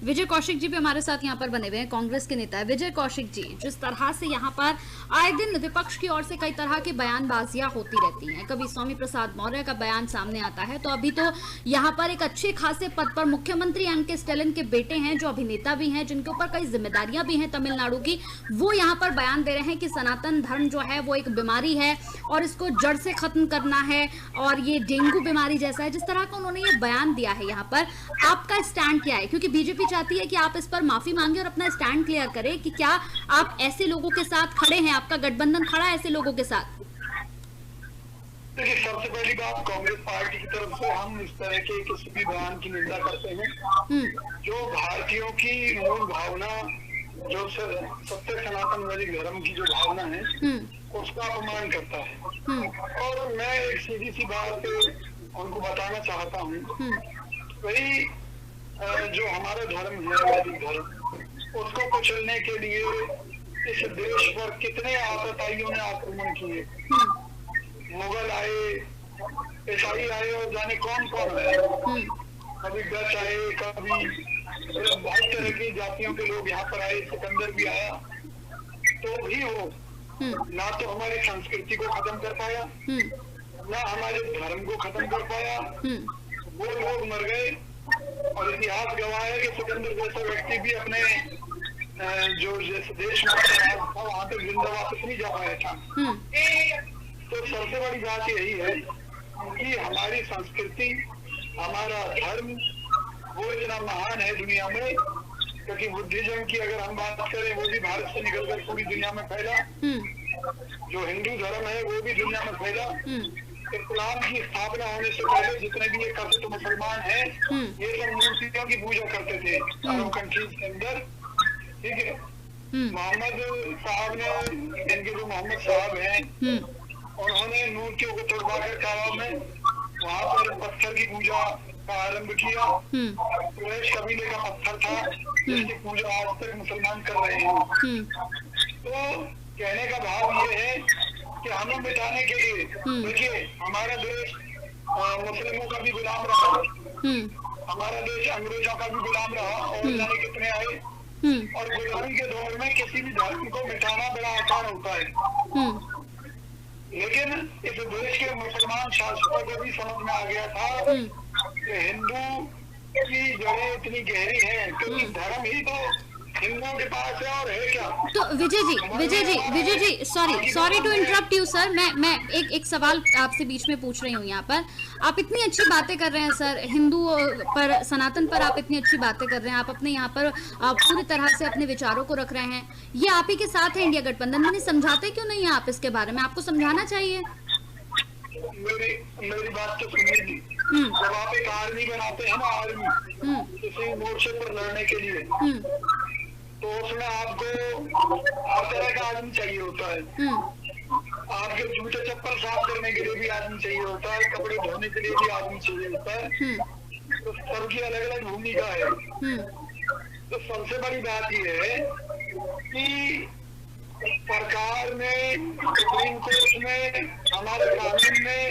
विजय कौशिक जी भी हमारे साथ यहाँ पर बने हुए हैं, कांग्रेस के नेता है विजय कौशिक जी। जिस तरह से यहाँ पर आए दिन विपक्ष की ओर से कई तरह की बयानबाजियां होती रहती हैं, कभी स्वामी प्रसाद मौर्य का बयान सामने आता है, तो अभी तो यहाँ पर एक अच्छे खासे पद पर मुख्यमंत्री एम.के. स्टालिन के बेटे हैं, जो अभिनेता भी हैं, जिनके ऊपर कई जिम्मेदारियां भी हैं तमिलनाडु की, वो यहाँ पर बयान दे रहे हैं कि सनातन धर्म जो है वो एक बीमारी है और इसको जड़ से खत्म करना है और ये डेंगू बीमारी जैसा है। जिस तरह का उन्होंने ये बयान दिया है, यहाँ पर आपका स्टैंड क्या है? क्योंकि बीजेपी चाहती है कि आप इस पर माफी मांगे और अपना स्टैंड क्लियर करें कि क्या आप ऐसे लोगों के साथ खड़े हैं, आपका गठबंधन खड़ा है ऐसे लोगों के साथ? देखिए, सबसे पहली बात, कांग्रेस पार्टी की तरफ से हम इस तरह के किसी भी बयान की निंदा करते हैं जो भारतीयों की मूल भावना, जो सत्य सनातनवादी धर्म की जो भावना है उसका अपमान करता है। और मैं एक सीधी सी बात उनको बताना चाहता हूँ, वही जो हमारा धर्म है, वैदिक धर्म, उसको कुचलने के लिए इस देश पर कितने आतताइयों ने आक्रमण किए। मुगल आए, ईसाई आए और जाने कौन कौन आए, कभी डच आए, कभी बहुत तरह की जातियों के लोग यहाँ पर आए, सिकंदर भी आया, तो भी वो ना तो हमारी संस्कृति को खत्म कर पाया, ना हमारे धर्म को खत्म कर पाया। वो लोग मर गए और इतिहास गवाह है कि सिकंदर जैसा व्यक्ति भी अपने जो देश में था वहां तक जिंदा वापस नहीं जा पाया था। तो सबसे बड़ी बात यही है कि हमारी संस्कृति, हमारा धर्म वो इतना महान है दुनिया में, क्योंकि बुद्धिज्म की अगर हम बात करें वो भी भारत से निकलकर पूरी दुनिया में फैला, जो हिंदू धर्म है वो भी दुनिया में फैला। इस्लाम की स्थापना होने से पहले जितने भी ये कथित मुसलमान हैं, ये सब मूर्तियों की पूजा करते थे अरब कंट्रीज के अंदर, ठीक है। मोहम्मद साहब ने, इनके जो मोहम्मद साहब हैं, उन्होंने मूर्तियों को तोड़वाकर काबा में वहाँ पर पत्थर की पूजा का आरंभ किया। कुरैश कबीले का पत्थर था जिसकी पूजा आज तक मुसलमान कर रहे हैं। तो कहने का भाव ये है कि हमें मिटाने के लिए, देखिए हमारा देश मुस्लिमों का भी गुलाम रहा, हमारा देश अंग्रेजों का भी गुलाम रहा और जाने कितने आए, और गुलामी के दौर में किसी भी धर्म को मिटाना बड़ा आसान होता है। लेकिन इस देश के मुसलमान शासकों को भी समझ में आ गया था कि हिंदू की जड़ें इतनी गहरी हैं, क्योंकि धर्म ही तो हिंदुओं के पास है और है क्या। तो Vijay ji sorry to interrupt you sir, मैं एक सवाल आपसे बीच में पूछ रही हूँ। यहाँ पर आप इतनी अच्छी बातें कर रहे हैं सर, हिंदू पर, सनातन पर आप इतनी अच्छी बातें कर रहे हैं, आप अपने यहाँ पर पूरी तरह से अपने विचारों को रख रहे हैं, ये आप ही के साथ है इंडिया गठबंधन में, समझाते क्यों नहीं है आप इसके बारे में? आपको समझाना चाहिए। मेरी बात तो सुनिए, जब आप एक आर्मी बनाते हैं ना, आर्मी किसी मोर्चे पर लड़ने के लिए, तो उसमें आपको हर तरह का आदमी चाहिए होता है। आपके जूते चप्पल साफ करने के लिए भी आदमी चाहिए होता है, कपड़े धोने के लिए भी आदमी चाहिए होता है। तो सबकी अलग अलग भूमिका है। तो सबसे बड़ी बात यह है कि सरकार ने, सुप्रीम कोर्ट में, हमारे कानून में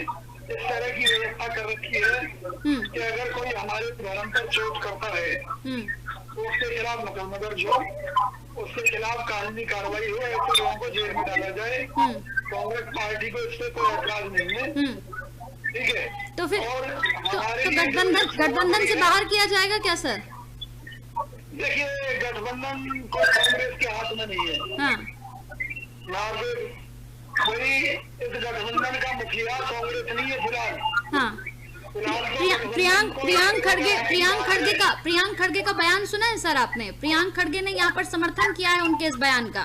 इस तरह की व्यवस्था कर रखी है कि अगर कोई हमारे धर्म पर चोट करता है तो उसके खिलाफ मुकदमा दर्ज हो, उसके खिलाफ कानूनी कार्रवाई हो, ऐसे लोगों को जेल में डाला जाए। कांग्रेस पार्टी को इससे कोई ऐतराज नहीं है, ठीक है। तो फिर तो गठबंधन से बाहर किया जाएगा क्या सर? देखिए, गठबंधन को कांग्रेस के हाथ में नहीं है। ना फिर कोई इस गठबंधन का मुखिया कांग्रेस नहीं है फिलहाल। प्रियांक खड़गे का बयान सुना है सर आपने? प्रियांक खड़गे ने यहाँ पर समर्थन किया है उनके इस बयान का।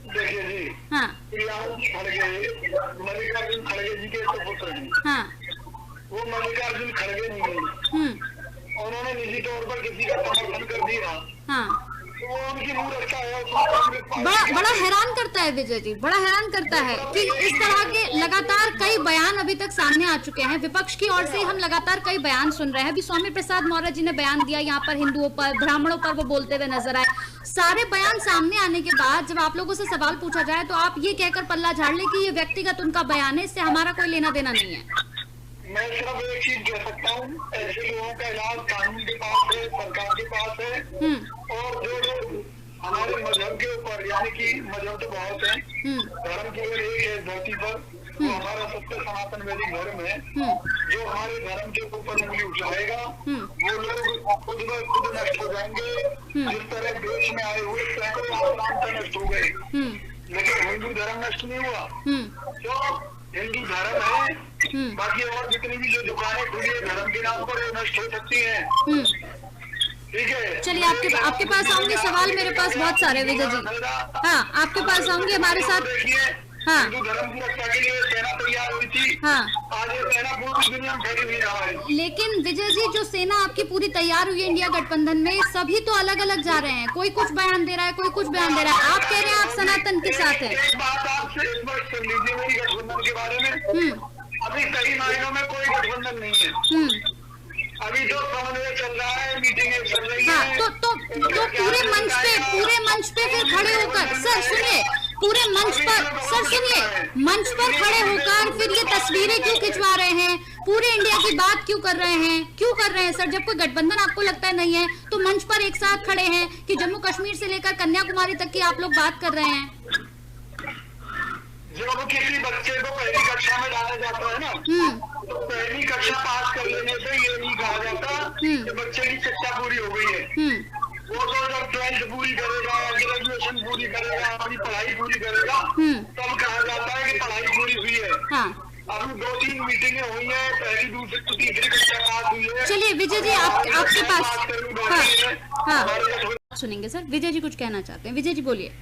देखिए जी, प्रियांक खड़गे मल्लिकार्जुन खड़गे जी के पुत्र हैं। वो मल्लिकार्जुन खड़गे नहीं है, उन्होंने निजी तौर पर किसी का समर्थन कर दिया। वो उनकी मूड अच्छा है। बड़ा हैरान करता है विजय जी, बड़ा हैरान करता है कि इस तरह के लगातार कई बयान अभी तक सामने आ चुके हैं विपक्ष की ओर से, हम लगातार कई बयान सुन रहे हैं। अभी स्वामी प्रसाद मौर्य जी ने बयान दिया यहाँ पर हिंदुओं पर, ब्राह्मणों पर वो बोलते हुए नजर आए। सारे बयान सामने आने के बाद जब आप लोगों से सवाल पूछा जाए तो आप ये कहकर पल्ला झाड़ ले कि ये व्यक्तिगत उनका बयान है, इससे हमारा कोई लेना देना नहीं है। मैं सिर्फ एक चीज कह सकता हूँ, ऐसे लोगों का इलाज कानून के पास है, सरकार के पास है। और जो लोग हमारे मजहब के ऊपर, यानी कि मजहब तो बहुत है, धर्म केवल एक है धरती पर, वो हमारा सत्य सनातन वैदिक धर्म है। जो हमारे धर्म के ऊपर उंगली उठाएगा वो लोग खुद ब खुद नष्ट हो जाएंगे। जिस तरह देश में आए हुए सैकड़ों आसान तो नष्ट हो गए, लेकिन हिंदू धर्म नष्ट नहीं हुआ। तो हिंदू धर्म है, बाकी और जितनी भी जो दुकानें खुली है धर्म के नाम पर, वो नष्ट हो सकती है। ठीक है, चलिए आपके पास आऊंगी, सवाल मेरे पास बहुत सारे विजय जी। हाँ, आपके पास आऊंगी हमारे साथ। हाँ, हिंदू धर्म की रक्षा के लिए सेना तैयार हुई थी। हाँ, आज ये सेना पूरी दुनिया में फैली हुई है। लेकिन विजय जी, जो सेना आपकी पूरी तैयार हुई है इंडिया गठबंधन में, सभी तो अलग अलग जा रहे हैं। कोई कुछ बयान दे रहा है, कोई कुछ बयान दे रहा है। आप कह रहे हैं आप सनातन के साथ हैं। एक बात आपसे इस बार सुन लीजिए मेरी गठबंधन के बारे में। अभी सही मायनों में कोई गठबंधन नहीं है। अभी तो समन्वय चल रहा है, मीटिंगें चल रही हाँ, हैं। तो पूरे मंच पे फिर खड़े होकर, सर सुनिए, पूरे मंच पर, सर सुनिए, मंच पर खड़े होकर फिर ये तस्वीरें क्यों खिंचवा रहे हैं? पूरे इंडिया की बात क्यों कर रहे हैं? क्यों कर रहे हैं सर? जब कोई गठबंधन आपको लगता है नहीं है, तो मंच पर एक साथ खड़े हैं कि जम्मू कश्मीर से लेकर कन्याकुमारी तक की आप लोग बात कर रहे हैं। जब किसी बच्चे को पहली कक्षा में डाला जाता है ना, तो पहली कक्षा पास कर लेने से ये नहीं कहा जाता कि बच्चे की शिक्षा पूरी हो गई है। वो तो जब 12th पूरी करेगा, ग्रेजुएशन पूरी करेगा, अपनी पढ़ाई पूरी करेगा, तब कहा जाता है कि पढ़ाई पूरी हुई है। हाँ, अभी 2-3 मीटिंगें हुई है, पहली दूसरी तीसरी कक्षा पास हुई है। चलिए विजय जी, आपके पास हाँ, सुनेंगे सर। विजय जी कुछ कहना चाहते हैं, विजय जी बोलिए।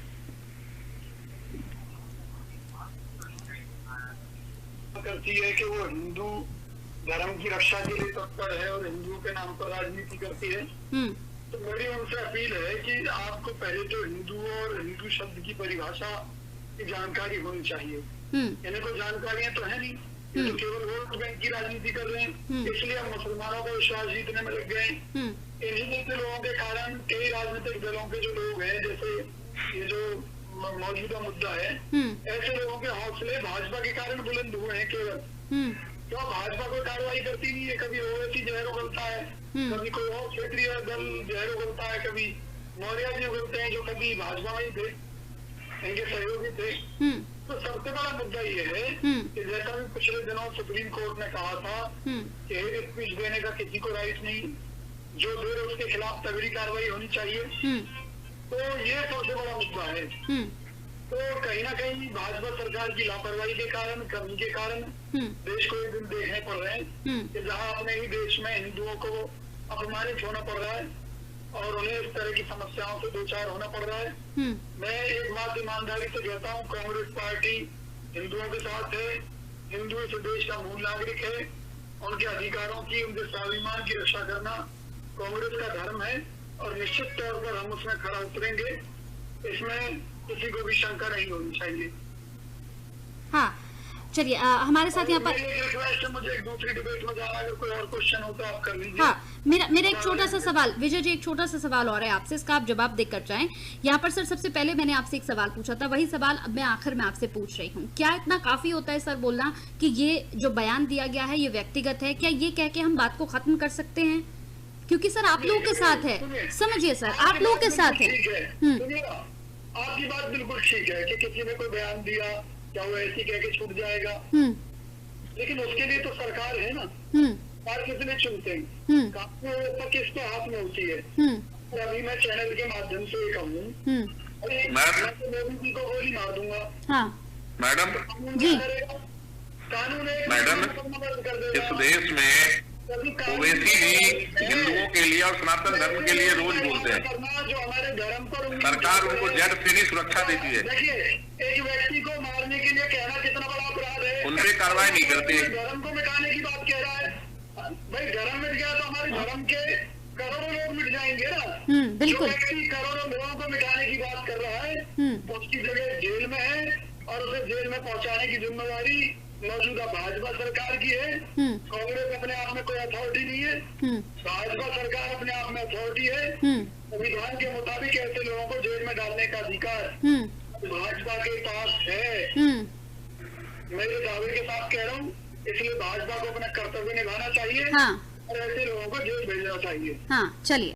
करती है कि वो हिंदू धर्म की रक्षा के लिए तत्पर है और हिंदुओं के नाम पर राजनीति करती है। तो मेरी उनसे अपील है कि आपको पहले तो हिंदू और हिंदू शब्द की परिभाषा की जानकारी होनी चाहिए। इन्हें कोई जानकारियां तो है नहीं, ये तो केवल वोट बैंक की राजनीति कर रहे हैं। इसलिए हम मुसलमानों का विश्वास जीतने में लग गए। इन्हीं जैसे लोगों के कारण कई राजनीतिक दलों के जो लोग हैं, जैसे ये जो मौजूदा मुद्दा है, ऐसे लोगों के हौसले भाजपा के कारण बुलंद हुए हैं केवल। तो भाजपा कोई कार्रवाई करती नहीं है, कभी ओवैसी जहर उगलता है, कभी कोई और क्षेत्रीय दल जहर उगलता है, कभी मौर्य जी उगलते हैं जो कभी भाजपा में ही थे, इनके सहयोगी थे। तो सबसे बड़ा मुद्दा ये है कि जैसा भी पिछले दिनों सुप्रीम कोर्ट ने कहा था कि हेट स्पीच देने का किसी को राइट नहीं, जो दे उसके खिलाफ तगड़ी कार्रवाई होनी चाहिए। तो ये सबसे बड़ा मुद्दा है। तो कहीं ना कहीं भाजपा सरकार की लापरवाही के कारण, कमी के कारण देश को ये दिन देखने पड़ रहे हैं कि जहां अपने ही देश में हिंदुओं को अपमानित होना पड़ रहा है और उन्हें इस तरह की समस्याओं से दो चार होना पड़ रहा है। मैं एक बात ईमानदारी से कहता हूँ, कांग्रेस पार्टी हिंदुओं के साथ है। हिंदू इस देश का मूल नागरिक है, उनके अधिकारों की, उनके स्वाभिमान की रक्षा करना कांग्रेस का धर्म है और निश्चित तौर पर हम उसमें खरा उतरेंगे। इसमें किसी को भी शंका नहीं होनी चाहिए। हाँ, चलिए हमारे साथ यहाँ पर मुझे एक दूसरी डिबेट में जाना, अगर कोई और क्वेश्चन हो तो आप कर लीजिए। हाँ, मेरा एक छोटा सा सवाल, विजय जी एक छोटा सा सवाल और है आपसे, इसका आप जवाब देकर जाएं। यहाँ पर सर सबसे पहले मैंने आपसे एक सवाल पूछा था, वही सवाल अब मैं आखिर में आपसे पूछ रही हूँ। क्या इतना काफी होता है सर बोलना कि ये जो बयान दिया गया है ये व्यक्तिगत है? क्या ये कह के हम बात को खत्म कर सकते हैं? क्योंकि सर आप लोगों के साथ है, समझिए सर, आप लोगों के साथ है। आपकी बात बिल्कुल ठीक है कि किसी ने कोई बयान दिया, क्या वो ऐसे कह के छूट जाएगा? लेकिन उसके लिए तो सरकार है ना, सरकार किसने चुनते हैं? कानून किसके हाथ में होती है? अभी मैं चैनल के माध्यम से कहूँ, मोदी जी को गोली मार दूंगा। मैडम जी, कानून इस देश में ओवैसी जी हिंदुओं के लिए और सनातन धर्म के लिए रोज बोलते हैं, जो हमारे धर्म पर सरकार उनको जेड फ्री सुरक्षा देती है। देखिए, एक व्यक्ति को मारने के लिए कहना कितना बड़ा अपराध है, उन पे कार्रवाई नहीं करती। धर्म को मिटाने की बात कह रहा है। भाई धर्म मिट गया तो हमारे धर्म के करोड़ों लोग मिट जाएंगे ना। बिल्कुल। जो व्यक्ति करोड़ों लोगों को मिटाने की बात कर रहा है उसकी जगह जेल में है और उसे जेल में पहुंचाने की जिम्मेदारी मौजूदा भाजपा सरकार की है। कांग्रेस अपने आप में कोई अथॉरिटी नहीं है, भाजपा सरकार अपने आप में अथॉरिटी है। संविधान के मुताबिक ऐसे लोगों को जेल में डालने का अधिकार भाजपा के पास है। मेरे दावे के साथ कह रहा हूँ, इसलिए भाजपा को अपना कर्तव्य निभाना चाहिए हाँ और ऐसे लोगों को जेल भेजना चाहिए। हाँ, चलिए।